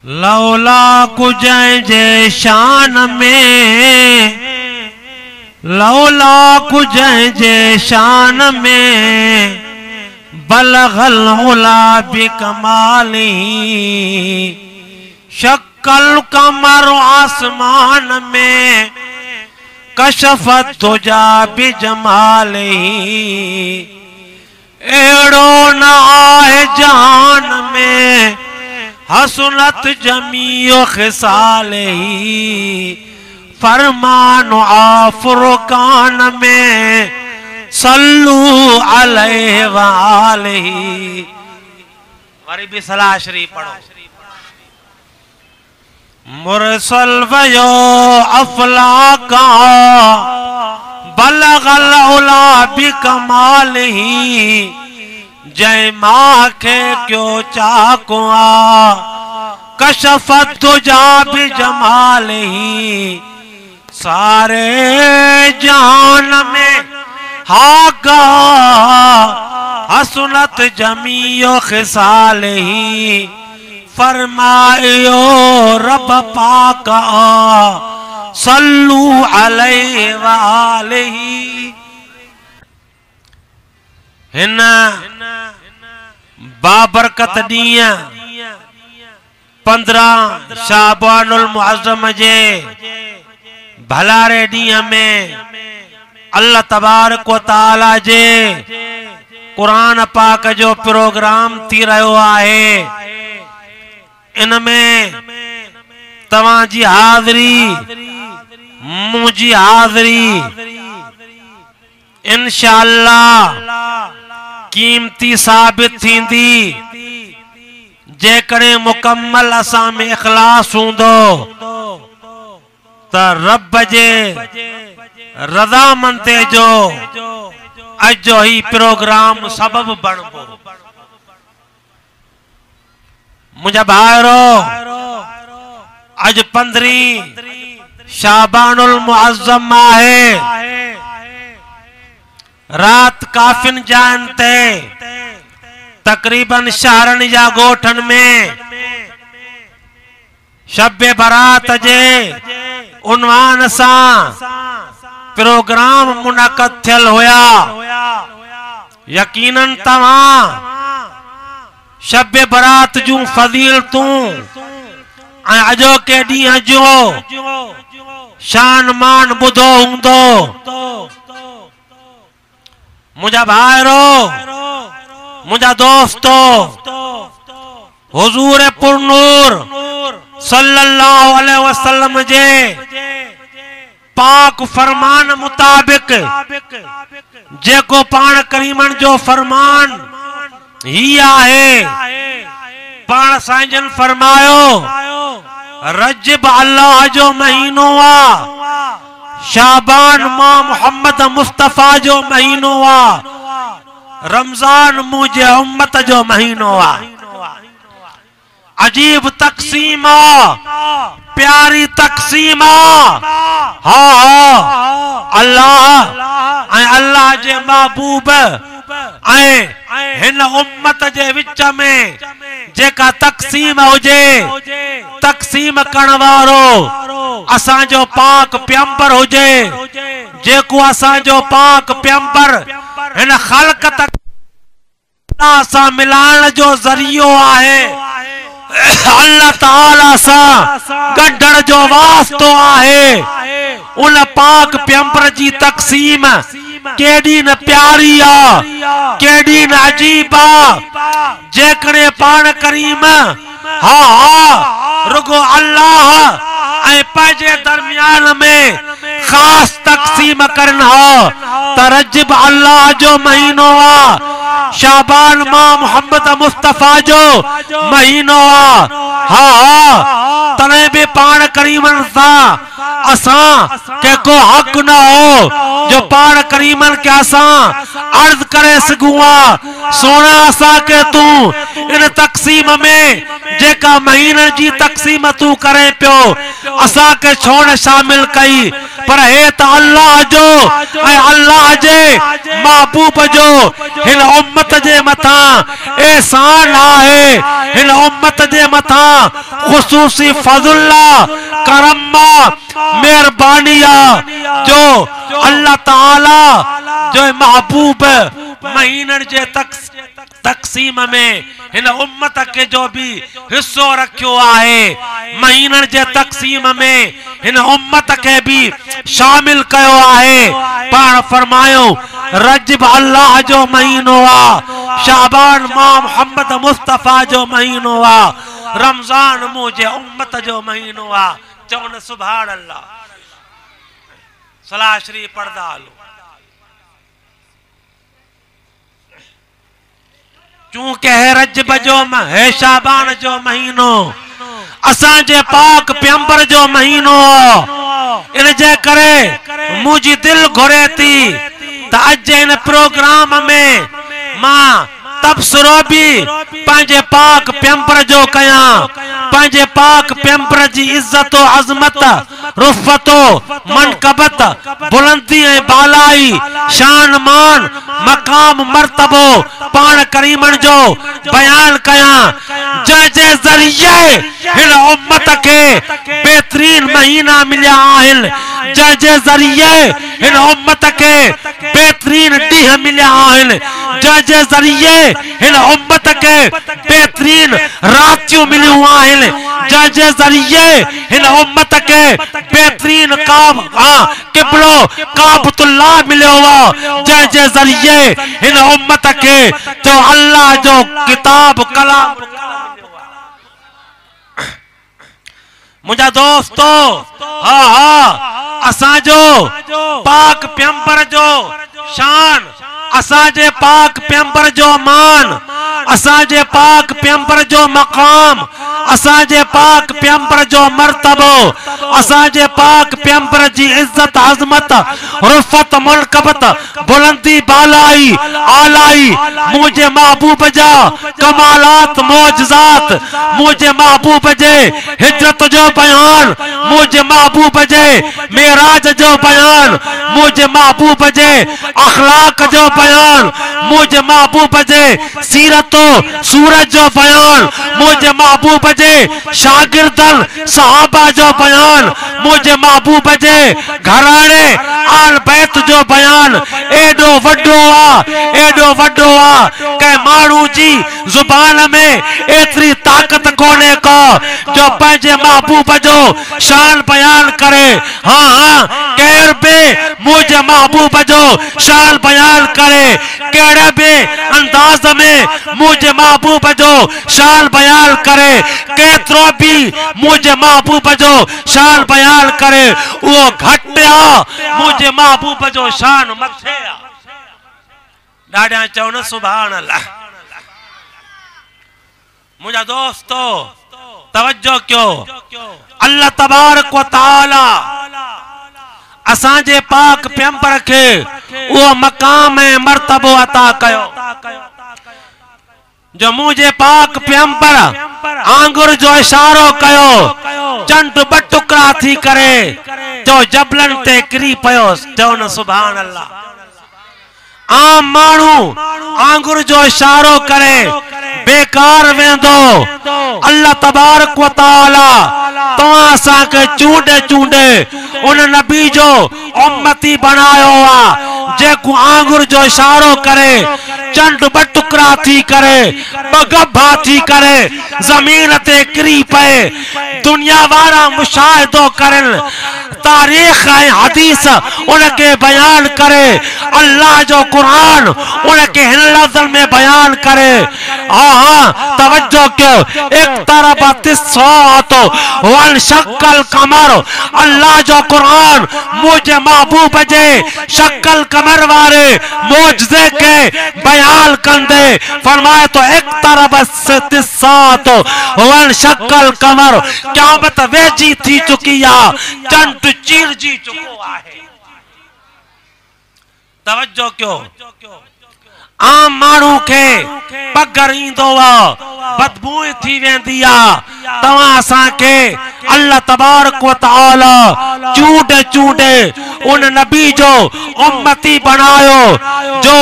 लौला कुजै जे शान में, लौला कुजै जे शान में, बलगल उला बिकमाली, शक्कल कमर आसमान में, कशफत तुजा बिजमाली। एड़ो न आए जान में, हसनत जमीओ खिसाले, फरमान आफुरकान में, सल्लू अलैहि व आलिही। वरी भी सलाह शरीफ पढ़ो। मुरसल वयो अफलाका, बलगल उला बिकमालिही, जय माँ के क्यों चाकुआ, कशफत तुजा बिजमालिही। सारे जान में हाका, हसनत जमीओ खिसालिही, फरमायो रब पाका, सल्लू अलैहि व आलिही। हिन बाबरकत ॾींहुं 15 शाबानुल मुअज़्ज़म जे भलारे ॾींहुं में अल्लाह तबारक व तआला जे कुरान पाक जो प्रोग्राम थी रहियो आहे। इनमें तव्हां जी हाज़िरी, मुंहिंजी हाज़िरी इंशाअल्लाह कीमती साबित थींदी, जेकॾहिं मुकम्मल असां में इखलास हूंदो त रब जे रज़ामंदे जो अॼु जो ही प्रोग्राम सबब बणबो। मुंहिंजा भाइरो, अॼु 15 शाबानुल मुअज़्ज़म आहे। रात काफिन जान ते तकरीबन शहरन या गोठन में शब्बे बारात जे उन्वान सा प्रोग्राम मुनक़द थियल हुया। यकीनन तव्हां शब्बे बारात जूं फज़ीलतूं ऐं अॼोके ॾींहं जो शान मान ॿुधो हूंदो। मुझा भाइरो, मुझा दोस्तो, हुजूर पुरनूर सल्लल्लाहु अलैहि वसल्लम जे पाक फरमान मुताबिक, जेको पाण करीमन जो फरमान ही आहे, पाण साईं फरमायो रजब अल्लाह जो महीनो आ, शाबान मां मोहम्मद मुस्तफा जो महीनो आ, रमजान मुझे उम्मत जो महीनो आ। अजीब तकसीम आ, प्यारी तकसीम आ। हाँ अल्लाह ऐं अल्लाह जे महबूब ऐं हिन उम्मत जे विच में जेका तकसीम हुजे, तकसीम करण वारो असांजो पाक प्यंबर हुजे, जेको असांजो पाक प्यंबर हिन ख़ल्क़ तक सां मिलाइण जो ज़रियो आहे। अल्लाह ताला सां गंढण जो वास्तो आहे। उन पाक प्यंबर जी तकसीम केडी न प्यारी आ, केडी न अजीब आ। जेकॾहिं पाण करीम रुगो अल्लाह ऐं पंहिंजे दरमियान में खास तकसीम करन हो त रजब अल्लाह जो महीनो आ, शाबान मां मोहम्मद मुस्तफा जो महीनो आ। तने भी पाण करीमन सां असां के को हक न हो जो पाण करीमन के असां अर्ज करे सघूं। सोना असां के तू इन तकसीम में जेका महीनन जी तकसीम तू करे पियो, असां के छो न शामिल कई पर हे त अल्लाह जो ऐं अल्लाह जे महबूब जो हिन उम्मत जे मथा एहसान आहे, हिन उम्मत जे मथा ख़ुसूसी फज़ुल्ला करम्मा मेहरबानी जो अल्लाह ताला जो महबूब महीनन जे तक़सीम में हिन उम्मत के जो भी हिस्सो रखियो आहे, महीनन जे तक़सीम में हिन उम्मत के भी शामिल कयो आहे। पाण फरमायो रजब अल्लाह जो महीनो आ, शाबान मां मोहम्मद मुस्तफा जो महीनो आ, रमजान मुझे उम्मत जो महीनो आ। चवण सुभान अल्लाह, सलाह शरीफ पढ़दा हलो। चूंकि है रजब जो है शाबान जो महीनो असांजे पाक पैगंबर जो महीनो, इन जे करे मुझी दिल घुरे थी त अज इन प्रोग्राम में मां तबसरो भी पंहिंजे पाक पैगंबर जो कया, पंहिंजे पाक पैगंबर जी इज्जत और अजमत, रुफ़तो, मनकबत, बुलंदी ऐं बालाई, शान मान, मकाम मर्तबो पान करीमन जो बयान कया, जंहिंजे ज़रिए हिन उम्मत के बेहतरीन महीना मिलिया आहिनि, जंहिंजे ज़रिए हिन उम्मत के बेहतरीन ॾींहं मिलिया आहिनि, जंहिंजे ज़रिए हिन उम्मत के बेहतरीन रातियूं मिलियूं आहिनि, जंहिंजे ज़रिए हिन उम्मत के बेहतरीन क़िबलो काबतुल्लाह मिलियो आ, जंहिंजे ज़रिए हिन उम्मत के जो अल्लाह जो किताब कलाम। मुझा दोस्तो, हाँ हाँ, असांजो पाक पैगंबर जो शान, असांजे पाक पैगंबर जो मान, असांजे पाक पैगंबर जो मकाम, असांजे पाक पैगंबर जो मर्तबो, असांजे पाक पैगंबर जी इज्जत अजमत, रुफ़त, मनकबत, बुलंदी बालाई आलाई, मुझे महबूब जा कमालात मोजज़ात, मुझे महबूब जे हिजरत जो बयान, मुझे महबूब जे मेराज जो बयान, मुझे महबूब जे अखलाक जो बयान, मुझे महबूब जे सीरतो सूरज जो बयान, मुझे महबूब जे शागिर्दन सहाबा जो बयान, मुझे महबूब जे घराने आल बैत जो बयान एडो वड्डो आ, एडो वड्डो आ के मानू जी जुबान में एतरी ताकत कोने को जो पंहिंजे महबूब जो शान बयान करे। हाँ हाँ, केर बे मुझे महबूब जो शान बयान करे, केड़े बे अंदाज में मुझे महबूब जो शान बयान करे, केतरो भी मुझे महबूब जो शान बयान करे, वो घट आ मुझे महबूब जो शान मथे आ। ॾाढा चवण सुभान अल्लाह। मुझा दोस्तो तवज्जो क्यो, अल्लाह तबारक व तआला असांजे पाक पैगंबर के वो मकाम है मर्तबो अता कयो जो मुझे पाक पैगंबर आंगुर जो इशारो कयो, चंड ब टुकड़ा थी करे जो जबलन ते किरी पयो। चवण सुभान अल्लाह। आम मानू आंगुर जो इशारो करे बेकार वेंदो, अल्लाह तबारक व तआला तव्हां असांखे चूंडे चूंडे उन नबी जो उम्मती बनायो आ जेको आंगुर जो इशारो करे चंड ब टुकड़ा थी करे, ब गभा थी करे जमीन ते किरी पए। दुनिया वारा मुशाहिदो करन, तारीख ऐं हदीस उनके बयान करे, अल्लाह जो कुरान उनके हिन लफ्ज़न में बयान करे। हाँ हाँ, तवज्जो क्यों, एक तरफ तिस्सातो वन शक्ल कमर, अल्लाह जो कुरान मुझे महबूब जे शक्ल कमर वारे मोजज़े के बयान कंदे फरमाए तो एक तरफ तिस्सातो वन शक्ल कमर, क़यामत वेजी थी चुकी आ, चंड चीर जी चुको आहे। तवज्जो क्यों, आम मानू के पगर इंदो बदबू थी वेंदी आ तवा असा के अल्लाह तबारक व तआला चूंडे चूंडे उन नबी जो उम्मती बनायो जो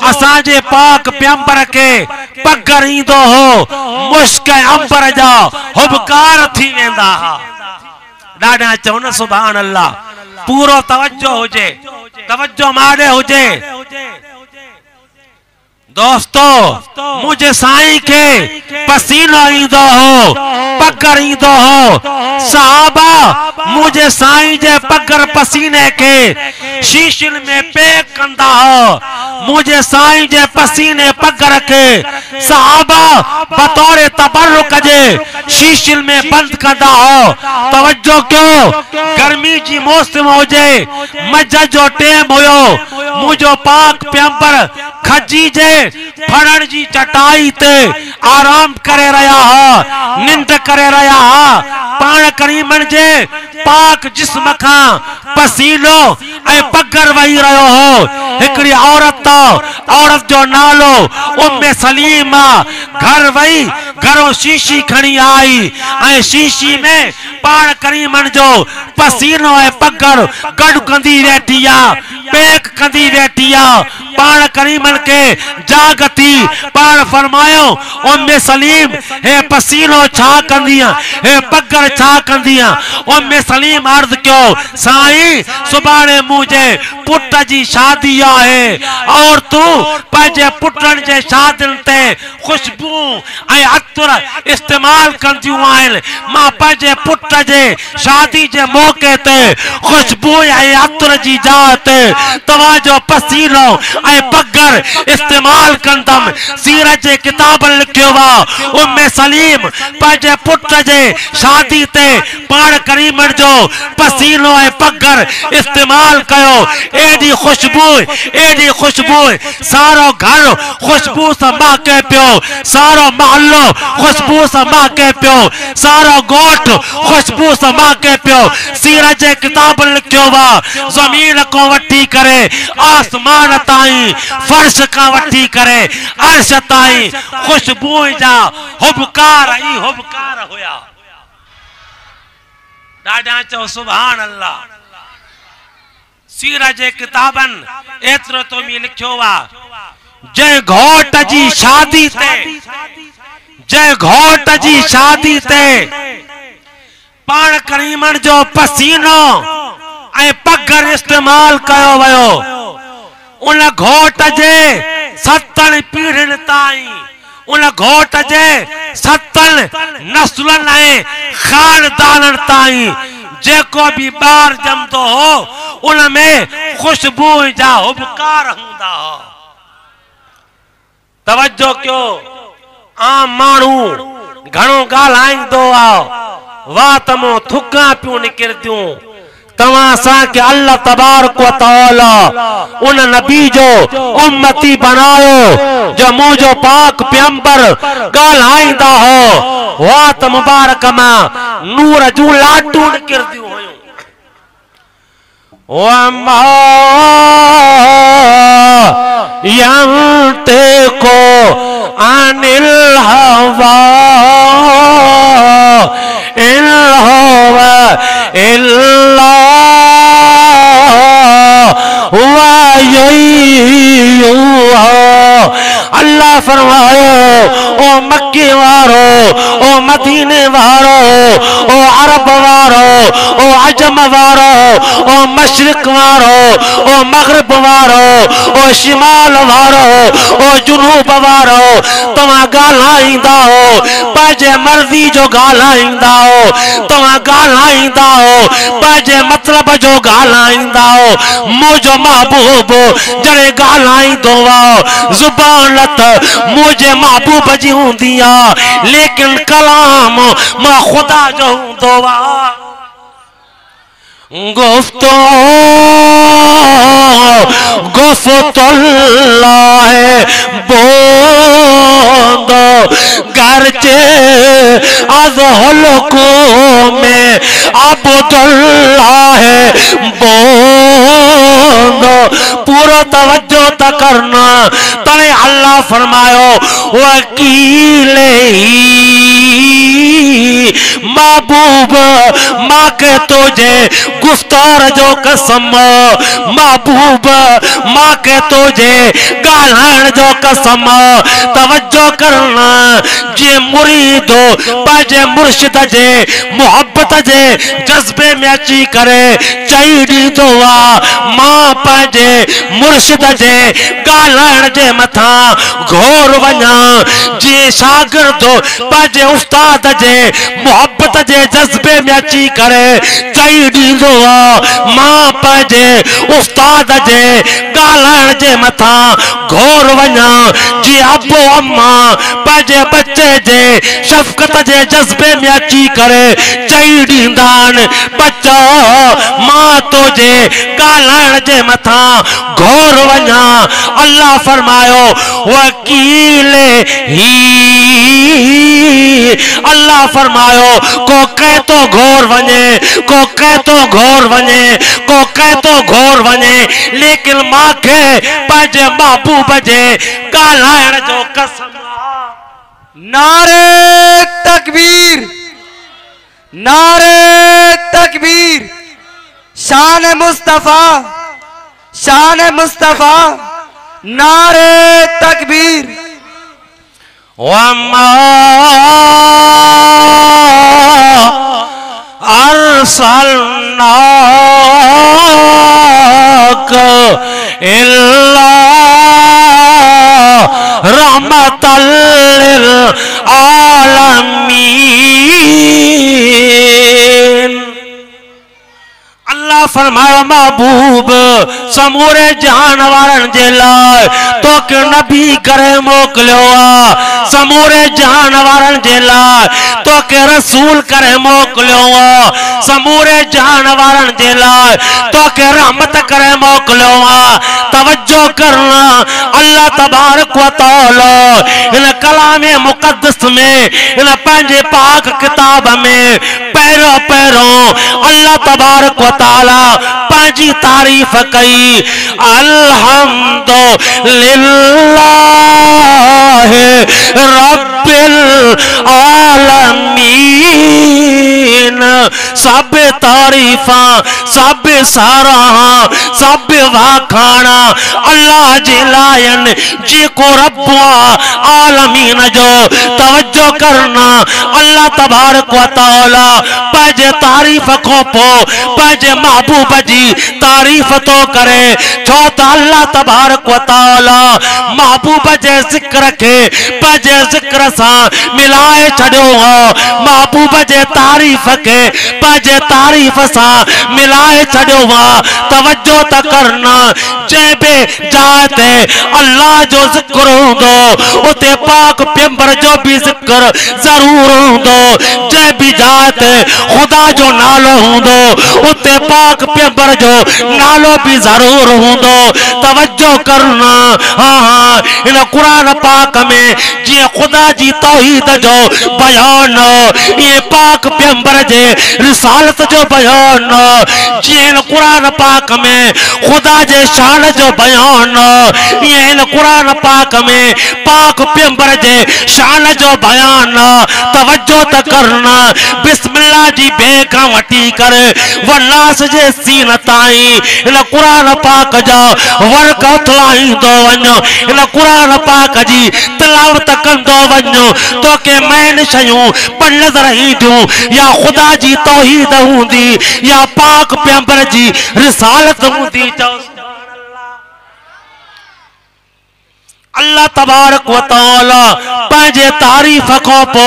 असा जे पाक पैगंबर के पगर इंदो हो मुश्क अंबर जा हुबकार थी वेंदा हा डाडा चवन सुभान अल्लाह पूरो तवज्जो होजे तवज्जो मारे होजे दोस्तों मुझे साईं के पसीनो इंदो हो पगर इंदो हो सहाबा मुझे साईं जे पगर पसीने के शीशिन में पैक कंदा हो मुझे साईं जे पसीने पगर के सहाबा बतौर तबर्रुक जे शीशिन में बंद कंदा हो तवज्जो क्यों गर्मी जी मौसम होजे मज जो टेम होयो मुझो पाक पैगंबर खजी जे फड़न जी चटाई ते आराम करे रहा हा निंद करे रहा हा पान करीमन जे पाक जिस्म का पसीनो ए पगर वही रहो हो एकड़ी औरत जो नालो उम्मे सलीमा घर वही घरों शीशी खणी आई ए शीशी में पान करीमन जो पसीनो ए पगर गड कंदी वेठिया पैक कंदी वेठिया पान करीमन के जागती पान फरमायो उम्मे सलीम हे पसीनो छा कंदिया हे पगर छा कंदिया उम्मे सलीम अर्ज क्यों साईं सुबाने मुझे पुट जी शादी है और तू पंहिंजे पुटन जे शादिन ते खुशबू ए अतर इस्तेमाल कंदियूं आहिनि मां पंहिंजे पुट जे शादी जे मौके ते खुशबू ए अतर जी जात तवा जो पसीनो ए पगर इस्तेमाल कंदम सीरत जे किताब लिखियो वा उम्मे सलीम पंहिंजे पुट जे शादी ते पाण करीमन जो पसीनो ए पगर इस्तेमाल कयो एडी खुशबू सारो घर खुशबू से महके पियो सारो महल्लो खुशबू से महके पियो सारो गोठ खुशबू से महके पियो सीरत जे किताब लिखियो वा जमीन को वठी करे आसमान ताई फर्श का वठी करे अर्श ताई खुशबू जा हुबकार ही हुबकार होया डाडा चो सुभान अल्लाह सीरत जे किताबन एतरो तो मी लिखियो वा जय घोट जी शादी ते पाण करीमन जो पसीनो ए पगर इस्तेमाल कयो वयो उन घोट जे 7 पीढ़िन ताई उन घोट जे 7 नस्लन ए खानदानन ताई जेको भी बार जमदो हो उनमें खुशबू जा हुबकार हुंदा हो तवज्जो क्यों आम मानू घणो गालाइंदो आ वाह तमो थुका पियो निकिरदियूं तवा सा के अल्लाह तबारक व तआला उन नबी जो उम्मती बनायो जो मुझो पाक पैगंबर गालाइंदा हो वाह त मुबारक मां नूर जू लाटू निकिरदियूं हुयूं वमा यंते को अनिल हवा इन हवा इल्ला हुआ अल्लाह फरमायो ओ मक्के वारो ओ मदीने वारो ओ अरब वारो ओ अजम वारो ओ मशरिक वारो ओ मगरिब वारो ओ शिमाल वारो ओ जुनूब वारो तवा गालाइंदा हो पंहिंजे मर्जी जो गालाइंदा हो तवा गालाइंदा हो पंहिंजे मतलब जो गालाइंदा हो मुझो महबूब जड़े गालाइंदो वा जुबान मुझे महबूब जी हुंदी आ लेकिन कलाम मां खुदा जो हुंदो वा गुफ्तुल्लाह बोंदो गरचे अज हलको में अब्दुल्लाह बोंदो पूरा तवज्जो त करना तने फरमायो वकील महबूब मां के तुझे गुफ्तार जो कसम महबूब मां के तुझे गालान जो कसम तवज्जो करना जे मुरीदो पाजे मुर्शिद जे मोहब्बत जे जज्बे में अची करे चई दीदो आ मां पाजे मुर्शिद जे गालान जे मथा घोर वना जे शागिर्दो पाजे उस्ताद जे मोहब्बत जे जज्बे में अची करे चई दीदो आ मां पाजे उस्ताद जे गालान जे मथा घोर वना जी अबो अम्मा पाजे बच्चे जे शफकत जे जज्बे में अची करे चई दींदान बच्चा मां तुझे गालान जे मथा घोर वना अल्लाह फरमायो वकील ही अल्लाह फरमायो को कह तो घोर वने को कह तो घोर वने को कह तो घोर वने लेकिन मां के पाजे महबूब जे गालान जो कसम नारे तकबीर नारे तकबीर शान मुस्तफा नारे तकबीर वमा अरसलनाक इल्ला रहमतल लिल आलमीन। अल्लाह फरमाया महबूब समूरे जानवरन जे लाए तो के नबी करे मोकलियो आ समूरे जानवरन जे लाए तो के रसूल करे मोकलियो आ समूरे जानवरन जे लाए तो के रहमत करे मोकलियो आ। तवज्जो करना अल्लाह तबारक व तआला इन कलामे मुकद्दस में इन पंजे पाक किताब में पैरों पैरों अल्लाह तबारक व तआला पांजी तारीफ कई अल्हम्दुलिल्लाह रब्बिल आलमीन। सब तारीफा सब सराहा सब वाखाना अल्लाह जे लायन जी को रब्बुआ आलमीन जो। तवज्जो करना अल्लाह तबारक व तआला पाजे तारीफ को पो पाजे महबूब जी तारीफ तो करे छो तो अल्लाह तबारक व तआला महबूब जे जिक्र के पाजे जिक्र सा मिलाए छड़ो हो महबूब जे तारीफ के पाजे तारीफ सा मिलाए छड़ो वा। तवज्जो त करना जेबे जाते अल्लाह जो जिक्र होंदो उते पाक पैगंबर जो भी जिक्र जरूर होंदो जे भी जाते खुदा जो नालो होंदो उते पाक पैगंबर जो नालो भी जरूर होंदो। तवज्जो करना हाँ हाँ इन कुरान पाक में जी खुदा जी तौहीद जो बयान ये पाक पैगंबर जे रिसालत जो बयान जी इन कुरान पाक में खुदा जे शान जो बयान ये इन कुरान पाक में पाक पैगंबर जे शान जो बयान। तवज्जो त करना बिस्मिल्लाह जी बेका वटी कर वनास जे सीन ताई इन कुरान पाक जा वर्क उथलाई दो वञो इन कुरान पाक जी तिलावत कंदो वञो तो के मैन शयूं पर नजर ईंदियूं या खुदा जी तौहीद हूंदी या पाक पैगंबर जी रिसालत हूंदी। अल्लाह तबारक व तआला पांजे तारीफ को पो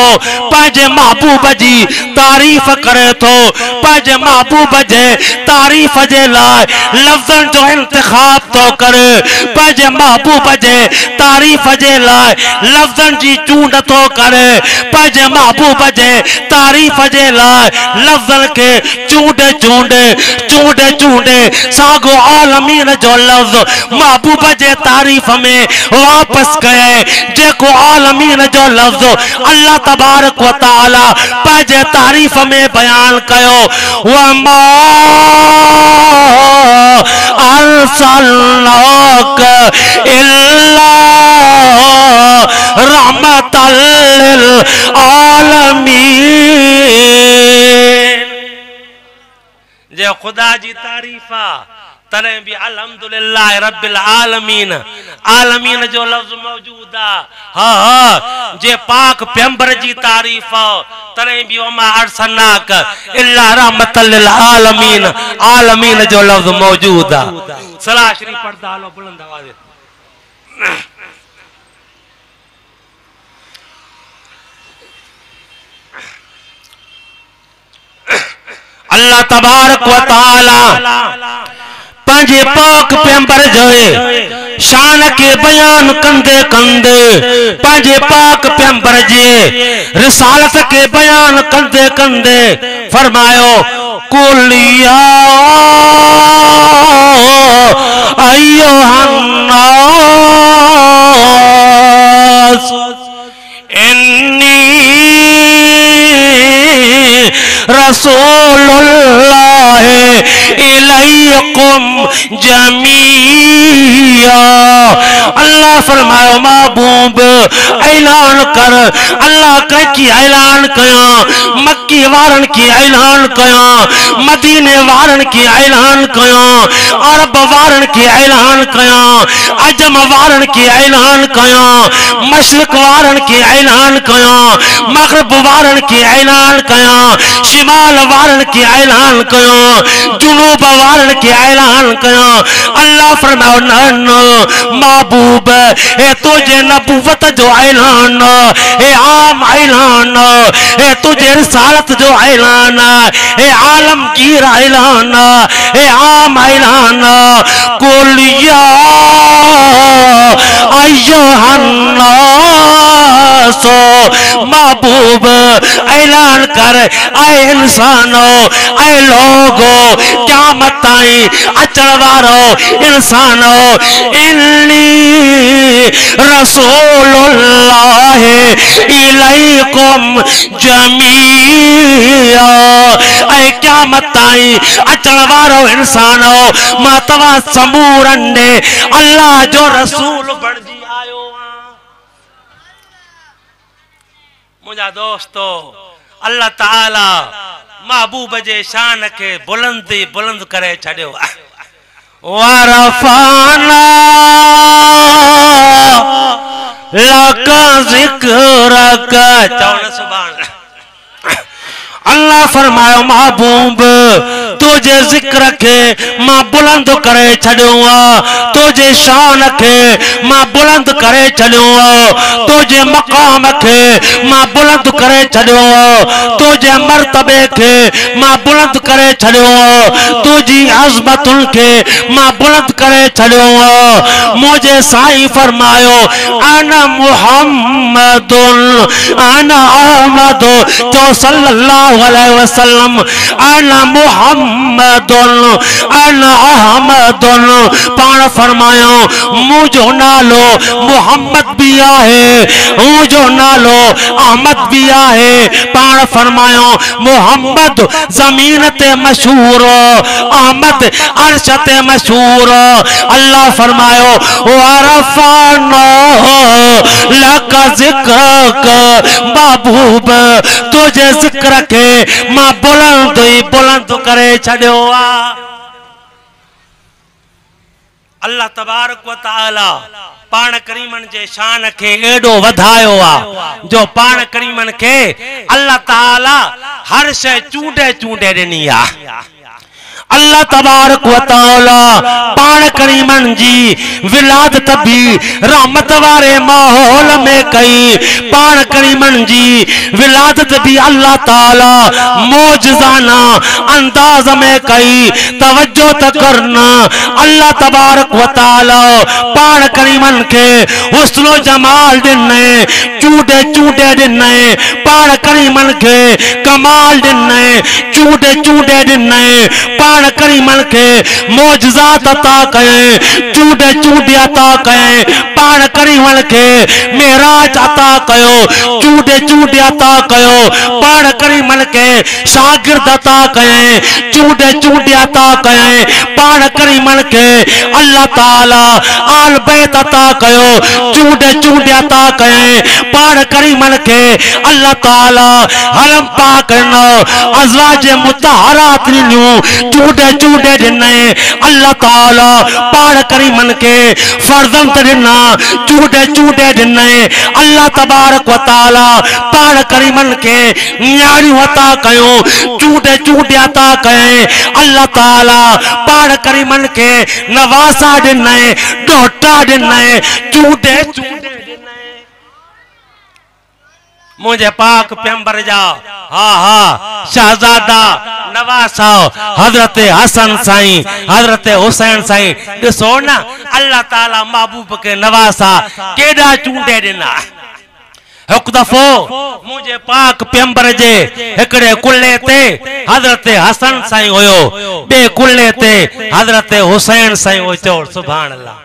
पांजे महबूब जी तारीफ करे तो पांजे महबूब जे तारीफ जे लाए लफ्जन जो इंतखाब तो करे पांजे महबूब जे तारीफ जे लाए लफ्जन जी चूंड तो करे पांजे महबूब जे तारीफ जे लाए लफ्जन के चूंडे चूंडे चूंडे चूंडे सागो आलमीन जो लफ्ज महबूब जे तारीफ में वापस कहे जेको आलमीन जो लफ्ज अल्लाह तबारक व तआला पंहिंजे तारीफ़ में बयान कयो वमा अरसलनाक इल्ला रहमतल लिल आलमीन। जे खुदा जी तारीफ़ा तने भी अल्हम्दुलिल्लाह रब्बिल आलमीन आलमीन जो लफ्ज मौजूद आ। हाँ हाँ जे पाक पैगंबर जी तारीफ तने भी वमा अरसलनाक इल्ला रहमतल लिल आलमीन आलमीन जो लफ्ज मौजूद आ। सलाह शरीफ पढ़दा हलो बुलंद आवाज़। अल्लाह तबारक व तआला पंहिंजे पाक पैगंबर जो शान के बयान कंदे कंदे पंहिंजे पाक पैगंबर जे रिसालत के बयान कंदे कंदे फरमायो कुलिया अय्युहन्नास इन्नी रसूलुल्लाह इलैकुम जमीया। अल्लाह फरमायो महबूब ऐलान कर अल्लाह की ऐलान कया मक्की वारन की ऐलान कया मदीने वारन की ऐलान कया अरब वारन की ऐलान कया अजम वारन की ऐलान कया मशरिक वारन की ऐलान कया मगरिब वारन की ऐलान कया शिमाल वारन की ऐलान कया जुनूब वारन की ऐलान कया। अल्लाह फरमाओ न महबूब ए तुझे नबूवत जो ऐलान ए आम ऐलान ए तुझे रिसालत जो ऐलान ए आलमगीर ऐलान ए आम ऐलान कुलिया अय्युहन्नास महबूब ऐलान कर आए इंसानो आए लोगो क़यामत ताईं अचण वारो इंसानो इन्नी रसूलुल्लाह इलैकुम जमीया। ऐ क़यामत ताईं अचण वारो इंसानो मां तव्हां समूरन ने अल्लाह जो रसूल बणजी आयो आं। मुंहिंजा दोस्तो अल्लाह ताला महबूब जे शान के बुलंदी बुलंद करे छड़ियो। वरफाना लका ज़िक्रक चवण सुभान अल्लाह फरमायो महबूब तुझे जिक्र के मां बुलंद करे छड़ियो तुझे शान के मां बुलंद करे छड़ियो तुझे मकाम के मां बुलंद करे छड़ियो तुझे मर्तबे के मां बुलंद करे छड़ियो तुझी अज़मतुन के मां बुलंद करे छड़ियो। मुझे साईं फरमायो अना मुहम्मदुन अना अहमद तो सल्लल्लाहु अलैहि वसल्लम अना मुहम्मदुन अना अहमदुन पाण फरमायो मुझो नालो मुहम्मद भी आहे मुझो नालो अहमद भी आहे। पाण फरमायो मुहम्मद जमीन ते मशहूर अहमद अर्श ते मशहूर। अल्लाह फरमायो वरफाना लका ज़िक्रक महबूब तुझे जिक्र के मां बुलंद ही बुलंद करे छड़ियो आ। अल्लाह तबारक व तआला पाण करीमन जे शान के एडो वधायो आ जो पाण करीमन के अल्लाह ताला हर शय चूंडे चूंडे ॾिनी आ। अल्लाह तबारक व तआला पाण करीमन जी विलादत भी रहमत वारे माहौल में कई। पाण करीमन जी विलादत भी अल्लाह ताला मौजज़ाना अंदाज में कई। तवज्जो त करना अल्लाह तबारक व तआला पाण करीमन के हुस्न जमाल दिने चूंडे चूंडे दिने पाण करीमन के कमाल दिने चूंडे चूंडे दिने पाण पान करीमन के मौजज़ात अता कए, चूडे चूडे अता कए, पान करीमन के मेराज अता कयो, चूडे चूडे अता कयो, पान करीमन के शागिर्द अता कए, चूडे चूडे अता कए, पान करीमन के अल्लाह ताला आल बैत अता कयो, चूडे चूडे अता कए, पान करीमन के अल्लाह ताला हरम पाक नो अज़वाज मुतहरात नु चूडे चूडे दिने, अल्लाह ताला पान करीमन के फर्जंद दिना चूडे चूडे दिने, अल्लाह तबारक व ताला पान करीमन के न्यारी अता कयो, चूडे चूडे अता कए, अल्लाह ताला पान करीमन के नवासा दिने, डोटा दिने, चूडे चूडे दिने। मुझे पाक पैगंबर जा शहजादा नवासा हजरत हसन साईं, हजरत हुसैन साईं, ॾिसो न अल्लाह ताला महबूब के नवासा केॾा चूंडे ॾिना। हिकु दफ़ो मुझे पाक पैगंबर जे हिकिड़े कुल्ले ते हजरत हसन साईं हुयो, ॿिए कुल्ले ते हजरत हुसैन साईं हुयो। चओ सुभान अल्लाह।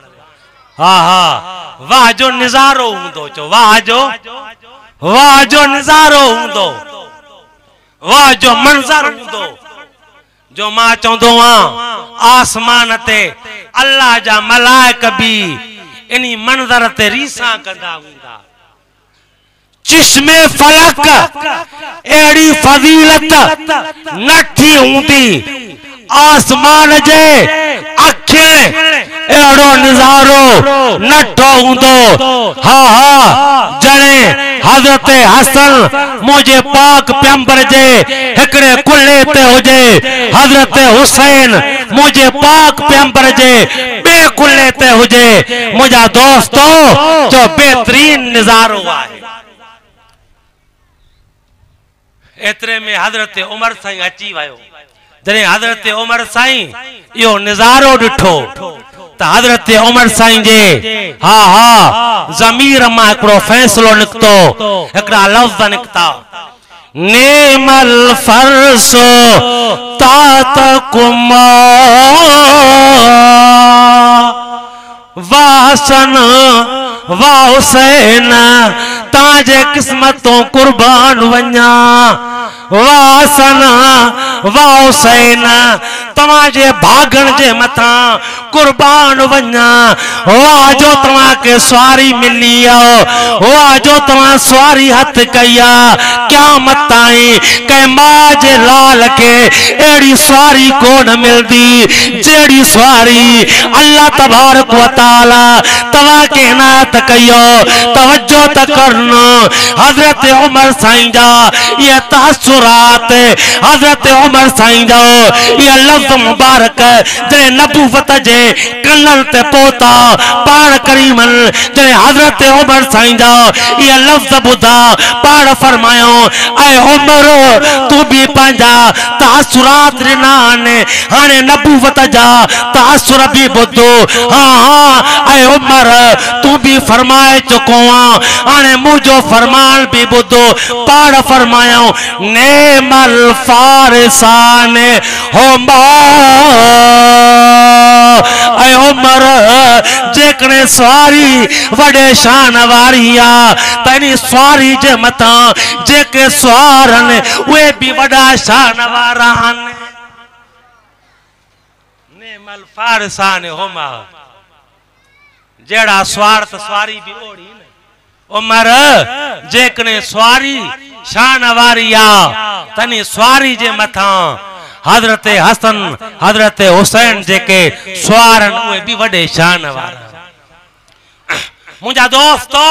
वाह जो नज़ारो हूंदो, चओ वाह जो नज़ारो हूंदो, वाह जो मंज़र हूंदो, जो मां चवंदो आहियां आसमान ते अल्लाह जा मलाइक भी इन्ही मंज़र ते रीसा कंदा हूंदा। चिश्मे फलक अहिड़ी फज़ीलत नठी हूंदी, आसमान जे अखियुनि अहिड़ो नज़ारो नठो हूंदो। जड़े हजरत हसन मुझे पाक पैगंबर जे हिकड़े कुल्ले ते हुजे, हजरत हुसैन मुझे पाक पैगंबर जे ॿिए कुल्ले ते हुजे, मुंहिंजा दोस्तो जो बेहतरीन नज़ारो आहे। एतरे में हजरत उमर साईं अची वियो। जॾहिं हजरत उमर साईं इहो नज़ारो ॾिठो त हजरत उमर साईं जे ज़मीर मां हिकिड़ो फ़ैसिलो निकितो, हिकिड़ा लफ़्ज़ निकिता, नेमल फरसो तातकुमा वासन वाह हुसैन ताजे किस्मतों कुर्बान वञा, वासन वाह हुसैन तव्हांजे भागण जे मथां कुर्बान वञा। वाह जो तव्हां के सवारी मिली आहे, वाह जो तव्हां सवारी हथ कई आहे। क़यामत ताईं कंहिं मां जे लाल के अहिड़ी सवारी कोन मिलदी जहिड़ी सवारी अल्लाह तबारक व तआला तव्हां के इनायत कयो। तवज्जो त करनो, हजरत उमर साईं जा ये तासुरात, हजरत उमर साईं जा ये लफ्ज़ मुबारक जॾहिं नबूवत जे कननि ते पहुता, पाण करीमन जॾहिं हजरत उमर साईं जा ये लफ्ज़ ॿुधा, पाण फरमायो ऐं उमर तूं बि पंहिंजा तासुरात ॾिना आहिनि, हाणे नबूवत जा तासुर बि ॿुधो। ऐं उमर तूं बि फरमाए चुको आहे, हाणे मुंहिंजो फरमान बि ॿुधो। पाण फरमायो नेमल फारिसान होमा, ऐं उमर जेकॾहिं सवारी वॾे शान वारी आहे त इन सवारी जे मथां जेके सवार आहिनि उहे बि वॾा शान वारा आहिनि। नेमल फारिसान होमा, जहिड़ा सवार त सवारी बि ओड़ी न। उमर जेकॾहिं सवारी शान वारी आहे तनी सवारी जे मथां हजरत हसन हजरत हुसैन जेके सवार आहिनि उहे बि वॾे शान वारा। मुंहिंजा दोस्तो,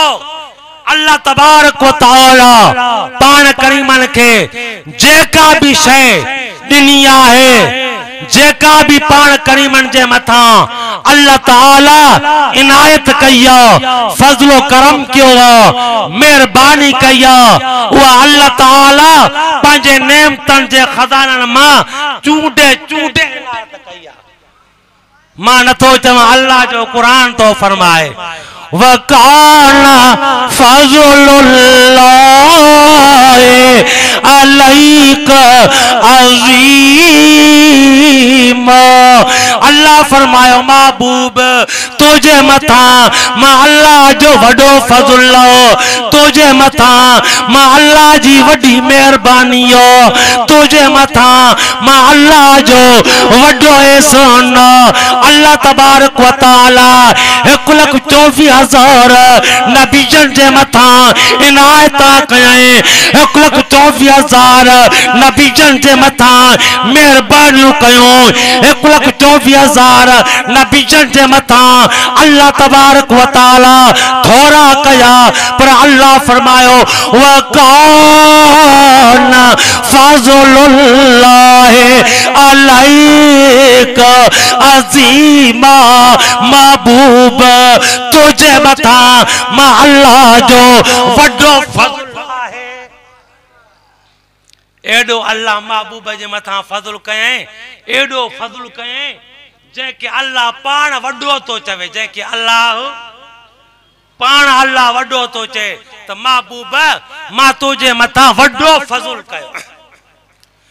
अल्लाह तबारक व तआला पाण करीमन के जेका भी शय ॾिनी आहे, जेका भी पाण करीमन जे मथां अल्लाह ताला इनायत कई आहे, फज़लो करम कयो आहे, मेहरबानी कई आहे, उहा अल्लाह ताला पंहिंजे नेमतनि जे खज़ाननि मां चूंडे चूंडे इनायत कई आहे। मां नथो चवां, अल्लाह जो क़ुरान तो फरमाए वकाना फज़लुल्लाह अलैका अज़ीम, अल्लाह फरमायो महबूब तुझे मथा मां अल्लाह जो वडो फज़ल लो, तुझे मथा मां अल्लाह जी वडी मेहरबानी हो, तुझे मथा मां अल्लाह जो वडो एहसान। अल्लाह तबारक व तआला 1,24,000 नबीजन जे मथा इनायत कयां, 1,24,000 नबीजन जे मथा मेहरबानी कयो, 1,24,000 नबीजन जे मथा अल्लाह तबारक व तआला थोड़ा कया, पर अल्लाह फरमायो वकान फज़लुल्लाहि अलैका अज़ीमा। महबूब तुझे मथा मां अल्लाह जो वडो फज़ल है। एडो अल्लाह महबूब जे मथा फज़ल कयं, एडो फज़ल कयं जैके अल्लाह पान वडो तो चवे, जैके अल्लाह पान अल्लाह वडो तो चे, तो महबूब मां तुझे मथा वडो फज़ल कयो।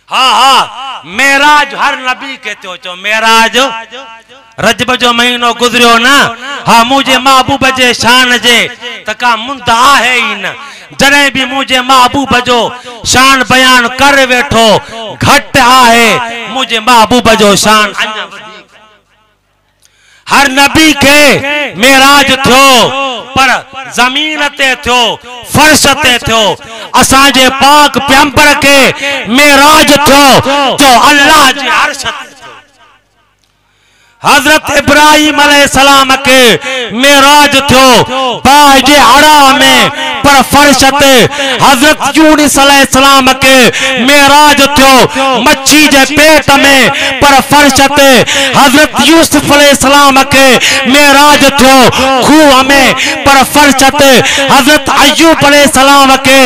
हाँ हाँ मेराज हर नबी के थियो चो, मेराज रजब जो महीनो गुजरियो ना, हाँ मुझे महबूब जे शान जे तका मुंद आहे ही न। जरे भी मुझे महबूब जो शान बयान कर वेठो घट आहे, मुझे महबूब जो शान हर नबी के मेराज थियो, पर जमीन ते थियो, फर्श ते थियो। असांजे पाक पैगंबर के मेराज थियो जो अल्लाह जे अर्श ते थियो। हजरत इब्राहिम अलैहिस्सलाम के मेराज थियो बाह जे हरा में, पर फर्श ते। हजरत यूनुस अलैहिस्सलाम के मेराज थियो मच्छी जे पेट में, पर फर्श ते। हजरत यूसुफ अलैहिस्सलाम के मेराज थियो खूह में, पर फर्श ते। हजरत अय्यूब अलैहिस्सलाम के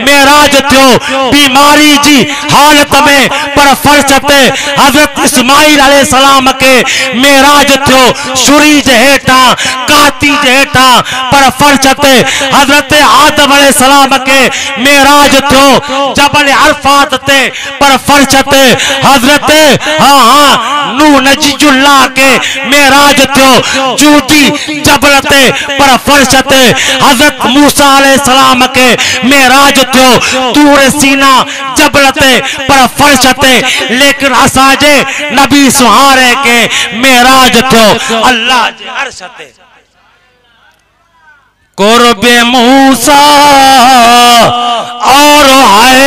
मेराज थियो बीमारी जी हालत में, पर फर्श ते। हजरत इस्माइल अलैहिस्सलाम के मेराज थियो सुरी जे हेठा, काती जे हेठा, पर फर्श ते। हजरत आदम अलैहिस्सलाम के मेराज थियो जबल अरफात ते, पर फर्श ते। हजरत हाँ हाँ नूह नजीजुल्लाह के मेराज थियो जूदी जबल ते, पर फर्श ते। हजरत मूसा अलैहिस्सलाम के मेराज थियो तूर सीना जबल ते, पर फर्श ते। लेकिन असांजे नबी सुहारे के मेराज थियो अल्लाह जे अर्श ते। कुर्बे मूसा और है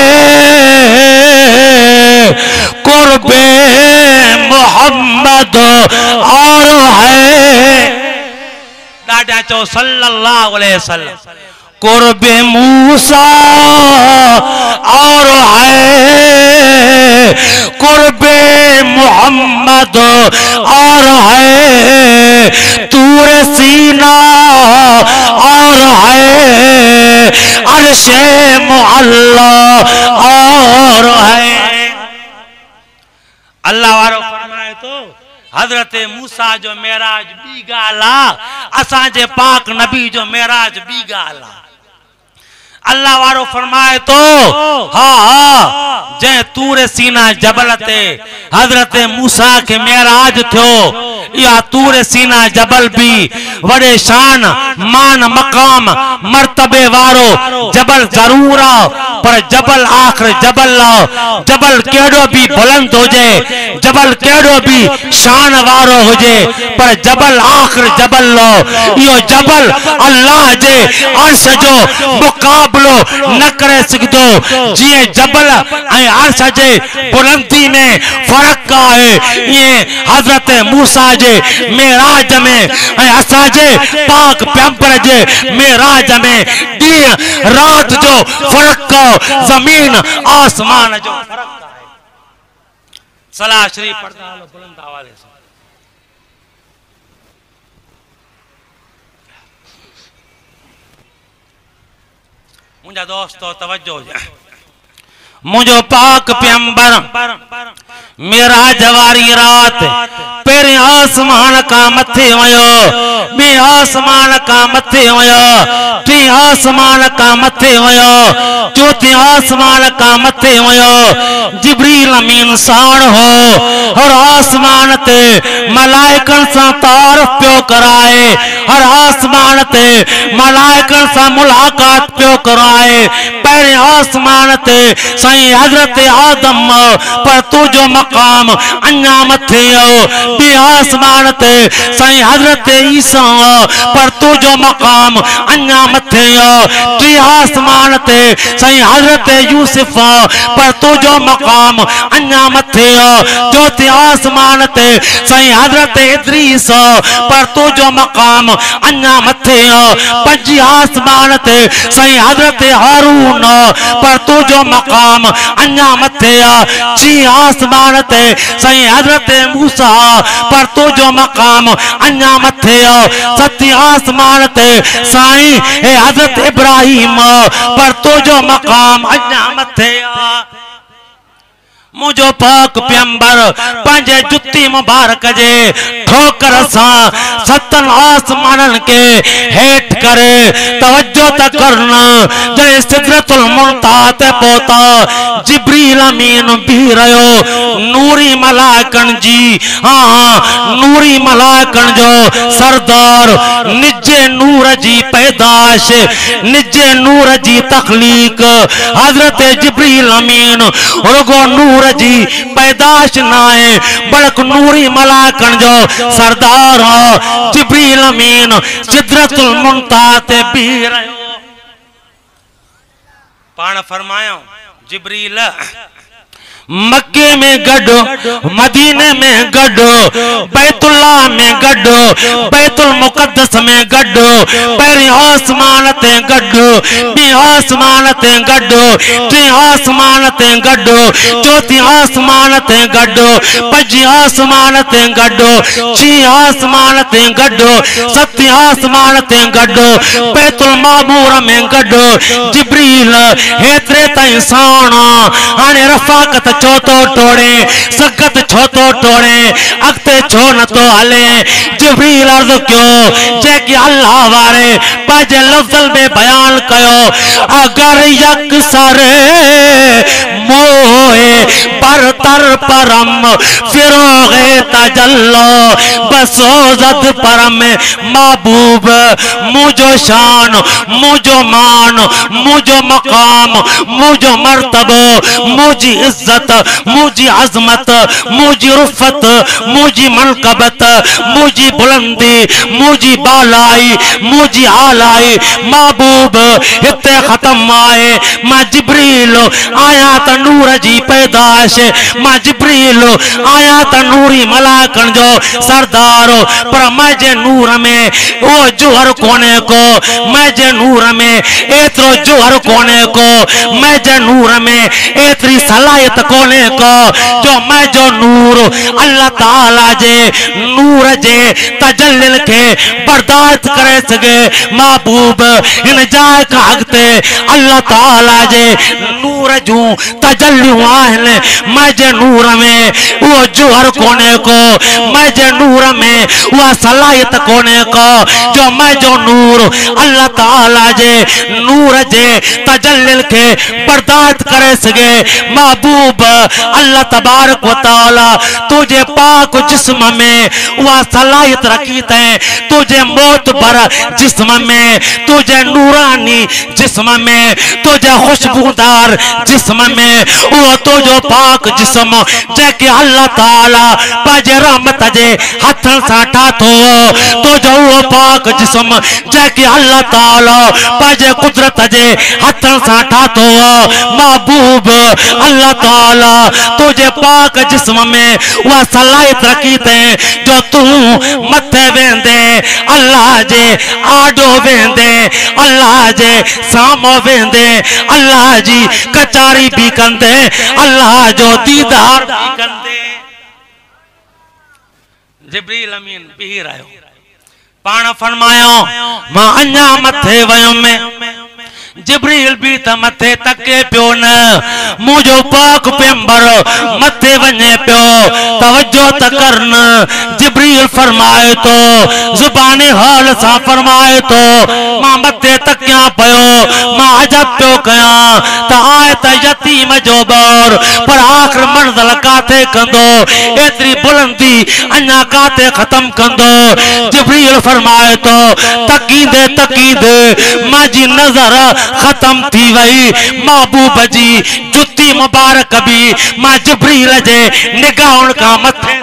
कुर्बे मोहम्मद और है, डाटा चो सल्लल्लाहु अलैहि वसल्लम। कुर्बे मूसा और है कुर्बे मोहम्मद और है तूर सीना और है अर्शे मुअल्ला और है। अल्लाह वारो फरमाए तो हजरत मूसा जो मेराज बी गाला, असांजे पाक नबी जो मेराज बी गाला। अल्लाह वारो फरमाए तो हाँ हाँ जै तूर सीना जबल ते हजरत मूसा के मेराज थियो, या तूर सीना जबल भी वड़े शान मान मकाम मर्तबे वारो जबल जरूर आओ, पर जबल आखिर जबल लाओ। जबल केड़ो भी बुलंद हो जाए, जबल केड़ो भी शान वारो हो जाए, पर जबल आखिर जबल लो। यो जबल अल्लाह जे अर्श जो मुकाबलो न करे सघंदो। जीअं जबल ऐं अर्श जे बुलंदी में फर्क आहे, ये हजरत मूसा जे मेराज में ऐं असांजे पाक पैगंबर जे मेराज में ॾींहं रात जो फर्क आहे, ज़मीन आसमान जो फर्क आहे। सलाह शरीफ पढ़दा हलो बुलंद आवाज़ से। मुझा दोस्तों तवज्जो, मुझो पाक पैगंबर मेराज वारी रात पेरे आसमान का मथे वयो, बे आसमान का मथे वयो, टी आसमान का मथे वयो, चौथे आसमान का मथे वयो। जिब्रील अमीन साण हो और आसमान ते मलाइकन सा तारफ पियो कराए, हर आसमान ते मलाइकन सा मुलाकात पियो कराए। पेरे आसमान ते साईं हजरत आदम पर तू जो मकाम अन्या मथे हो, बे आसमान ते साईं हजरत ईसा पर तू जो मकाम अन्या मथे हो। टी आसमान ते साईं हजरत यूसुफ पर तू जो मकाम अन्या मथे हो। चौथे आसमान ते साईं हजरत इदरीस पर तू जो मकाम अन्या मथे हो। पंजी आसमान ते साईं हजरत हारून पर तू जो मकाम अन्या मथे हो। छी आसमान ते साईं हजरत मूसा पर तू जो मकाम अन्या मथे हो। सती आसमान ते साईं हजरत इब्राहिम पर तू जो मकाम अन्या मथे हो। मुझो पाक प्यंबर पंजे जुत्ती मुबारक जे ठोकर सा सतन आसमानन के हेठ करे तवज्जो त करना जड़े सिदरतुल मुंतहा ते पहुता जिब्रील अमीन भी रहो नूरी मलाइकन जी। हाँ नूरी मलाइकन जो सरदार निजे नूर जी पैदाश निजे नूर जी तखलीक हजरत जिब्रील अमीन रुगो नूर जी पैदाश नाए बल्कि नूरी मलाइकन जो सरदार हो। जिब्रील अमीन सिदरतुल मुंतहा ते भी रहो। पाण फरमायो जिब्रील मक्के में गड्ढो, मदीने में गड्ढो, बैतुल्ला में गड्ढो, बैतुल मुकद्दस में गड्ढो, पहले आसमान ते गड्ढो, बी आसमान ते गड्ढो, टे आसमान ते गड्ढो, चौथी आसमान ते गड्ढो, पंजी आसमान ते गड्ढो, छी आसमान ते गड्ढो, सती आसमान ते गड्ढो, बैतुल मामूर में गड्ढो। जिब्रील हेतरे ताईं साणा हाणे रफाकत छो तो टोड़े सकत छो तो टोड़े अगते छो न तो हले। जिब्रील अर्ज़ क्यों जेकी अल्लाह वारे पंहिंजे लफ्ज़ल में बयान कयो अगर यकसर मोहे बरतर परम फिरोगे तजल्लो बसोजत परम महबूब मुझो शान मुझो मान मुझो मकाम मुझो मर्तबो मुझी इज्जत मुझी अजमत मुझी रुफत मुझी मनकबत मुझी बुलंदी मुझी बालाई मुझी आलाई महबूब हिते खत्म आए। मां जिब्रील आया त नूर जी पैदाश, मां जिब्रील आया त नूरी मलाइकन जो सरदार पर मुझे नूर में वो जोहर कोने को मुझे नूर में एतरो जोहर कोने को मुझे नूर में एतरी सलाहियत कोने को जो मैं जो नूर अल्लाह ताला जे नूर जे तजल्लिल के बर्दाश्त करे सके। महबूब इन जाए का अगते अल्लाह ताला जे नूर जूं तजल्लियूं आहिनि मुझे नूर में वो जोहर कोने को मुझे नूर में वो सलाहियत कोने को जो मैं जो नूर अल्लाह ताला जे नूर जे तजल्लिल के बर्दाश्त करे सके। महबूब अल्लाह तबारक व तआला तुझे पाक जिस्म में वह सलाहियत रखी थे, तुझे मौत भरा जिस्म में, तुझे नूरानी जिस्म में, तुझे खुशबूदार जिस्म में वो तुझो पाक जिस्म जेके अल्लाह ताला पंहिंजे रहमत जे हथन सां ठातो तुझो वो पाक जिस्म जेके अल्लाह ताला पंहिंजे कुदरत जे हथन सां ठातो। महबूब अल्लाह ताला तुझे पाक जिस्म में वह सलाहियत रखी थे जो तू मथे वेंदे अल्लाह जे आडो वेंदे अल्लाह जे सामो वेंदे अल्लाह जी कचारी भी कंदे अल्लाह जो दीदार भी कंदे। जिब्रील अमीन भी रहो पाण फरमायो मां अञा मथे वयुमि जिब्रील भी त मथे तके पियो न मुझो पाक पैगंबर मथे वने पियो तवज्जो त करन जिब्रील फरमाए तो जुबान हाल सा फरमाए तो मां मथे तकिया पयो मां अजब पियो कया त आए त यतीम जो ॿार पर आखिर मंज़िल काथे कंदो एतरी बुलंदी अञा काथे खत्म कंदो जिब्रील फरमाए तो तकींदे तकींदे माजी नजर खत्म थी वई महबूब जी जुती मुबारक भी मां जिब्रील जे निगाहुन का मथे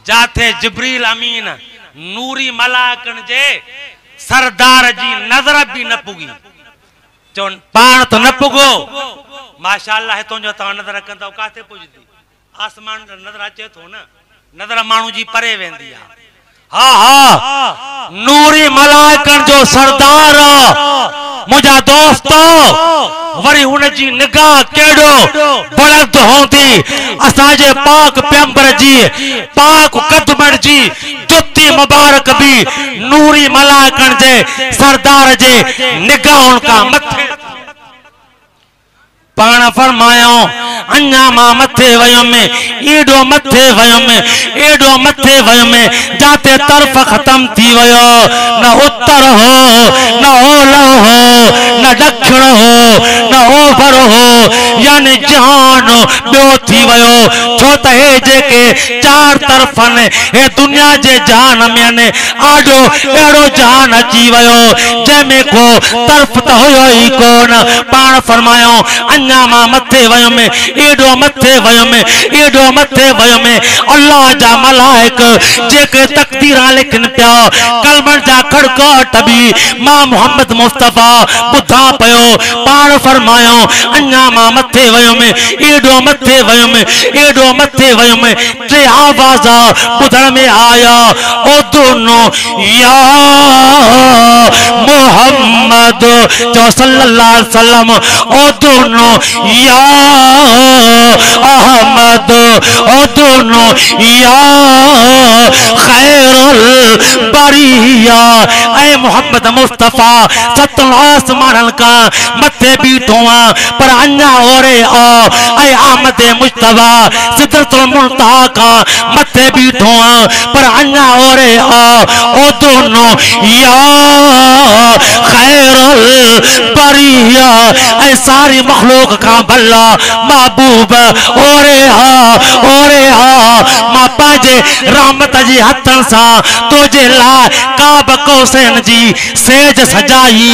जाथे जिब्रील अमीन नूरी मलाकन जे सरदार जी नजर भी न पुगी चौन पान तो न पुगो माशाअल्लाह है तो जो ता नजर कंदा काथे पुजदी आसमान नजर अचे थो न नजर मानू जी परे वेंदी हा नूरी मलाकन जो सरदार मुझा दोस्तो वरी उन जी निगाह केड़ो बुलंद होंदी असाजे पाक पैगंबर जी पाक कदमन जी जुती मुबारक भी नूरी मलाकन जे सरदार जे निगाहुन का मथे पाण फरमायो अन्या मां मथे वयम एडो मथे वयम जाते तरफ खत्म थी वयो न उत्तर हो न ओलह हो न दक्षिण हो न ओभर हो यानी जहान बो थी वयो छो त हे जेके चार तरफन हे दुनिया जे जहान में ने आडो एड़ो जहान अची वयो जेमे को तरफ त होयो ही कोन पाण फरमायो अन्या मां मथे वयम एडो मथे वयम अल्लाह जा मलाइक जेके तकदीरा लिखन पिया कलमन जा खड़काट भी मां मोहम्मद मुस्तफा बुधा पयो पाण फरमायो अन्या मां मथे वयम एडो मथे वयम टे आवाजा बुधण में आया ओ दोनों या मोहम्मद जो सल्लल्लाहु अलैहि वसल्लम ओ दोनों या अहमद ओ दोनों या खैरुल बरिया ऐ मोहम्मद मुस्तफा सतल आसमान का मथे बीठो पर अन्या ओरे आ ऐ आमद मुस्तफा सिदरतुल मुंतहा का मथे बीठो पर अन्या ओरे आ ओ दोनों या खैरुल बरिया ऐ सारी मखलूक का भला महबूब ओरे हा मां पाजे रहमत जी हथन सा तुझे ला काब कौसैन जी सेज सजाई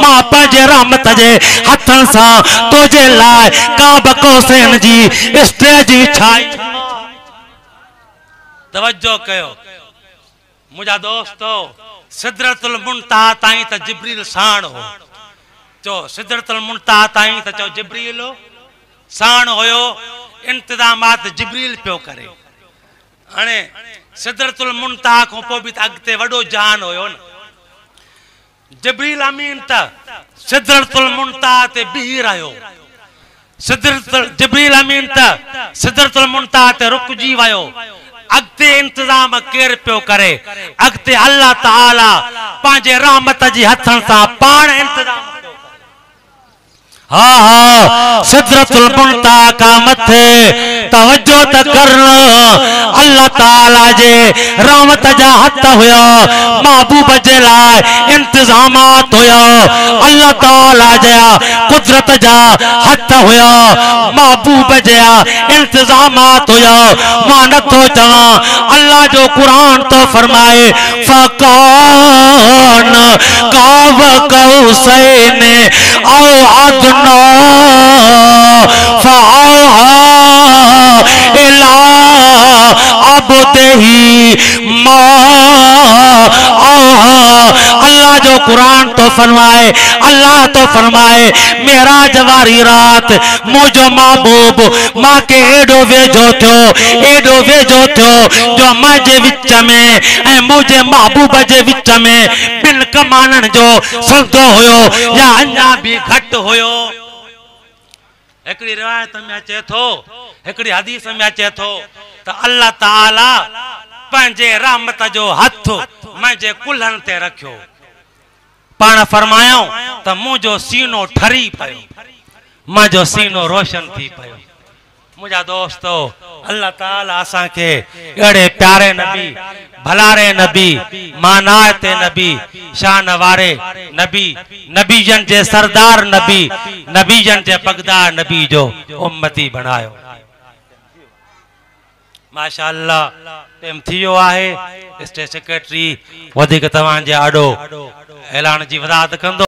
मां पाजे रहमत जे हथन सा तुझे ला काब कौसैन जी स्टेज छाई तवज्जो कयो मुझा दोस्तो सिदरतुल मुंतहा ताई त जिब्रील साण हो चो सिदरतुल मुंतहा ताई त चो जिब्रील साण होयो इंतजामात जिब्रील पियो करे अने सिदरतुल मुंतहा को पो भी अगते वडो जान होयो न जिब्रील अमीन त सिदरतुल मुंतहा ते बीह रहियो जिब्रील अमीन त सिदरतुल मुंतहा ते रुकजी वयो अगते इंतजाम केर पियो करे अगते अल्लाह ताला पांजे रहमत जी हथन सा पाण इंतजाम सिदरतुल मुंतहा का मथे तवज्जो त करन अल्लाह ताला जे रहमत जा हथ हुया महबूब जे लाए इंतजामात हुया अल्लाह ताला जा कुदरत जा हथ हुया महबूब जा इंतजामात हुया मां नथो चवा अल्लाह जो कुरान तो फरमाए फकान काव कौसैन औ अदना फआहा इला अब्दिही मा अल्लाह जो कुरान तो फरमाए अल्लाह तो फरमाए मेराज वारी रात मुझो महबूब मां के एडो वेझो थियो जो मां जे विच में ए मुझे महबूब जे विच में बिन कमानन जो सौदो होयो या अन्या भी घट होयो एकड़ी रिवायत में अचे थो एकड़ी हदीस में अचे थो त अल्लाह ताला पंजे रहमत जो हथ मुझे कुल्हन ते रखियो पाण फरमायो त मुझो सीनो ठरी पयो मुझो सीनो रोशन थी पयो। मुझा दोस्तो अल्लाह ताला असा के अड़े प्यारे नबी भलारे नबी मानाते नबी शान वारे नबी नबीजन जे सरदार नबी नबीजन जे पगदार नबी जो उम्मती बनायो। माशाअल्लाह टाइम थियो आहे। स्टेट सेक्रेटरी वधिक तवां जे आडो ऐलान जी वज़ाहत कंदो।